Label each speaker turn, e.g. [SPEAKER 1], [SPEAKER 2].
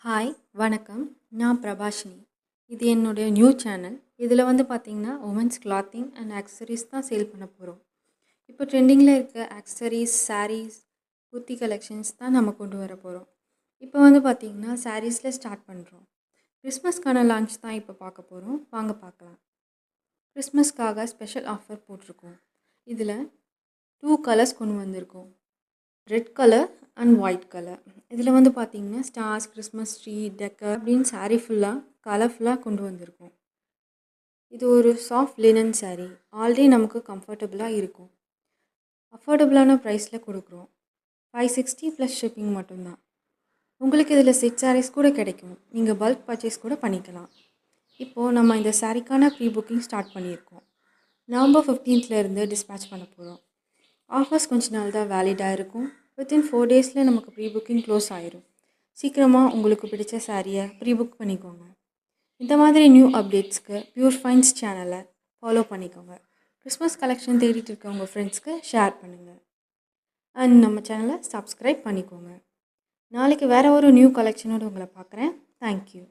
[SPEAKER 1] Hi வணக்கம். நான் பிரபாஷினி. இது என்னுடைய நியூ சேனல். இதில் வந்து பார்த்திங்கன்னா உமன்ஸ் கிளாத்திங் அண்ட் ஆக்சசரிஸ் தான் சேல் பண்ண போகிறோம். இப்போ ட்ரெண்டிங்கில் இருக்க ஆக்சசரிஸ், சாரீஸ், குர்த்தி கலெக்ஷன்ஸ் தான் நம்ம கொண்டு வர போகிறோம். இப்போ வந்து பார்த்திங்கன்னா சாரீஸில் ஸ்டார்ட் பண்ணுறோம். கிறிஸ்மஸ்க்கான லான்ச் தான் இப்போ பார்க்க போகிறோம். வாங்க பார்க்கலாம். கிறிஸ்மஸ்க்காக ஸ்பெஷல் ஆஃபர் போட்டிருக்கோம். இதில் 2 கலர்ஸ் கொண்டு வந்திருக்கோம். Red colour and white colour. இதில் வந்து பார்த்திங்கன்னா ஸ்டார்ஸ், கிறிஸ்மஸ் ட்ரீ, டெக்கர் அப்படின்னு சாரீ ஃபுல்லாக கலர்ஃபுல்லாக கொண்டு வந்திருக்கோம். இது ஒரு சாஃப்ட் லினன் சாரீ. ஆல்ரெடி நமக்கு கம்ஃபர்டபுளாக இருக்கும். அஃபோர்டபுளான ப்ரைஸில் கொடுக்குறோம். 560 ப்ளஸ் ஷிப்பிங் மட்டும்தான். உங்களுக்கு இதில் செட் சாரீஸ் கூட கிடைக்கும். நீங்கள் பல்க் பர்ச்சேஸ் கூட பண்ணிக்கலாம். இப்போது நம்ம இந்த சாரீக்கான ப்ரீ புக்கிங் ஸ்டார்ட் பண்ணியிருக்கோம். நவம்பர் 15லேருந்து டிஸ்பேச் பண்ண போகிறோம். ஆஃபர்ஸ் கொஞ்ச நாள் தான் வேலிடாக இருக்கும். வித்தின் 4 டேஸில் நமக்கு ப்ரீ புக்கிங் க்ளோஸ் ஆயிரும். சீக்கிரமாக உங்களுக்கு பிடிச்ச சாரியை ப்ரீ புக் பண்ணிக்கோங்க. இந்த மாதிரி நியூ அப்டேட்ஸ்க்கு பியூர் ஃபைன்ஸ் சேனலை ஃபாலோ பண்ணிக்கோங்க. கிறிஸ்மஸ் கலெக்ஷன் தேடிட்டு இருக்க உங்கள் ஃப்ரெண்ட்ஸ்க்கு ஷேர் பண்ணுங்கள். அண்ட் நம்ம சேனலை சப்ஸ்கிரைப் பண்ணிக்கோங்க. நாளைக்கு வேறு ஒரு நியூ கலெக்ஷனோடு உங்களை பார்க்குறேன். தேங்க்யூ.